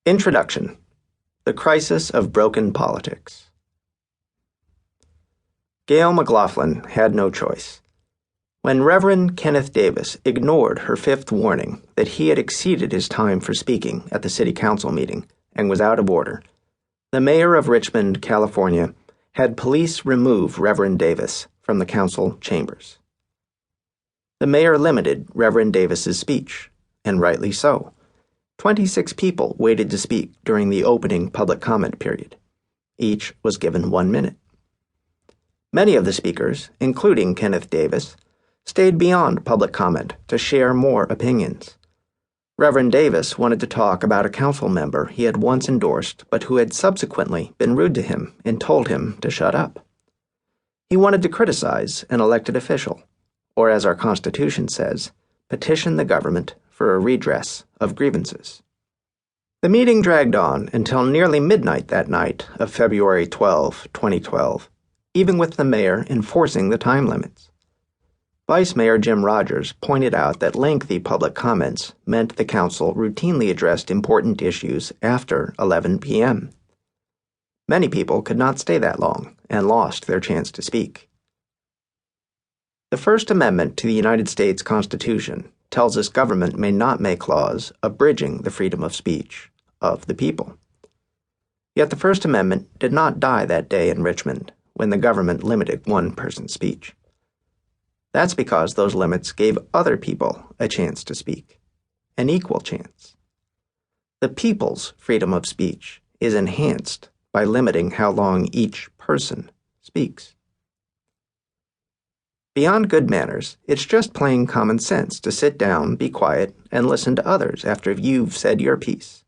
Introduction: The Crisis of Broken Politics. Gail McLaughlin had no choice. When Reverend Kenneth Davis ignored her fifth warning that he had exceeded his time for speaking at the city council meeting and was out of order, the mayor of Richmond, California, had police remove Reverend Davis from the council chambers. The mayor limited Reverend Davis's speech, and rightly so. 26 people waited to speak during the opening public comment period. Each was given 1 minute. Many of the speakers, including Kenneth Davis, stayed beyond public comment to share more opinions. Reverend Davis wanted to talk about a council member he had once endorsed but who had subsequently been rude to him and told him to shut up. He wanted to criticize an elected official, or as our Constitution says, petition the government for a redress of grievances. The meeting dragged on until nearly midnight that night of February 12, 2012, even with the mayor enforcing the time limits. Vice Mayor Jim Rogers pointed out that lengthy public comments meant the council routinely addressed important issues after 11 p.m. Many people could not stay that long and lost their chance to speak. The First Amendment to the United States Constitution tells us government may not make laws abridging the freedom of speech of the people. Yet the First Amendment did not die that day in Richmond when the government limited one person's speech. That's because those limits gave other people a chance to speak, an equal chance. The people's freedom of speech is enhanced by limiting how long each person speaks. Beyond good manners, it's just plain common sense to sit down, be quiet, and listen to others after you've said your piece.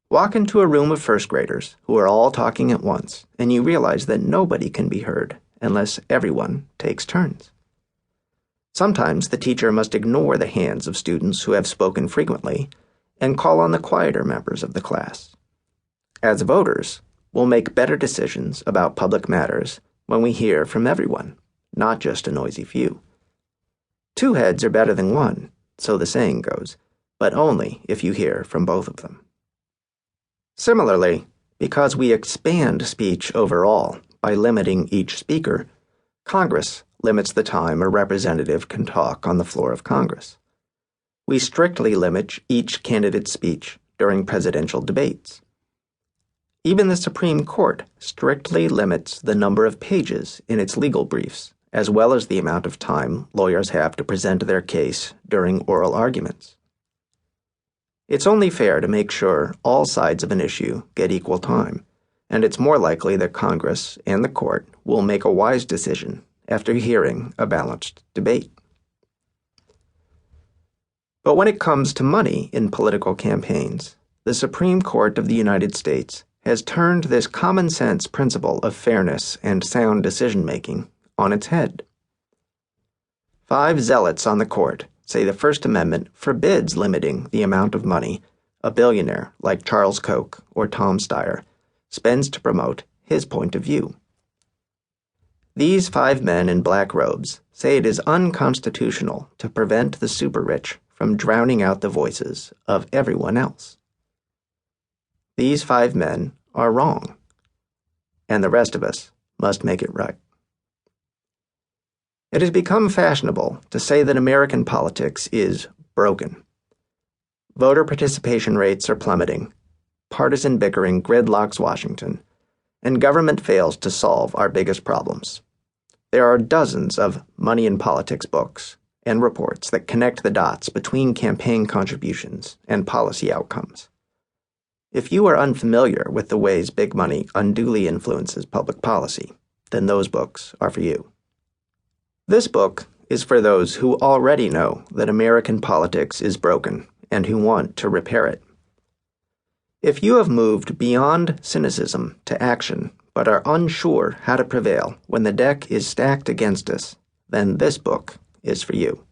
Walk into a room of first graders who are all talking at once, and you realize that nobody can be heard unless everyone takes turns. Sometimes the teacher must ignore the hands of students who have spoken frequently and call on the quieter members of the class. As voters, we'll make better decisions about public matters when we hear from everyone, not just a noisy few. 2 heads are better than 1, so the saying goes, but only if you hear from both of them. Similarly, because we expand speech overall by limiting each speaker, Congress limits the time a representative can talk on the floor of Congress. We strictly limit each candidate's speech during presidential debates. Even the Supreme Court strictly limits the number of pages in its legal briefs, as well as the amount of time lawyers have to present their case during oral arguments. It's only fair to make sure all sides of an issue get equal time, and it's more likely that Congress and the court will make a wise decision after hearing a balanced debate. But when it comes to money in political campaigns, the Supreme Court of the United States has turned this common-sense principle of fairness and sound decision-making on its head. 5 zealots on the court say the First Amendment forbids limiting the amount of money a billionaire like Charles Koch or Tom Steyer spends to promote his point of view. These 5 men in black robes say it is unconstitutional to prevent the super-rich from drowning out the voices of everyone else. These 5 men are wrong, and the rest of us must make it right. It has become fashionable to say that American politics is broken. Voter participation rates are plummeting, partisan bickering gridlocks Washington, and government fails to solve our biggest problems. There are dozens of money in politics books and reports that connect the dots between campaign contributions and policy outcomes. If you are unfamiliar with the ways big money unduly influences public policy, then those books are for you. This book is for those who already know that American politics is broken and who want to repair it. If you have moved beyond cynicism to action but are unsure how to prevail when the deck is stacked against us, then this book is for you.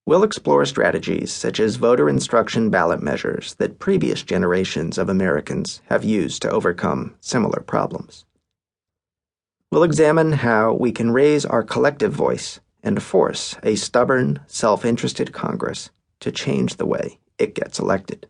We'll explore strategies such as voter instruction ballot measures that previous generations of Americans have used to overcome similar problems. We'll examine how we can raise our collective voice and force a stubborn, self-interested Congress to change the way it gets elected.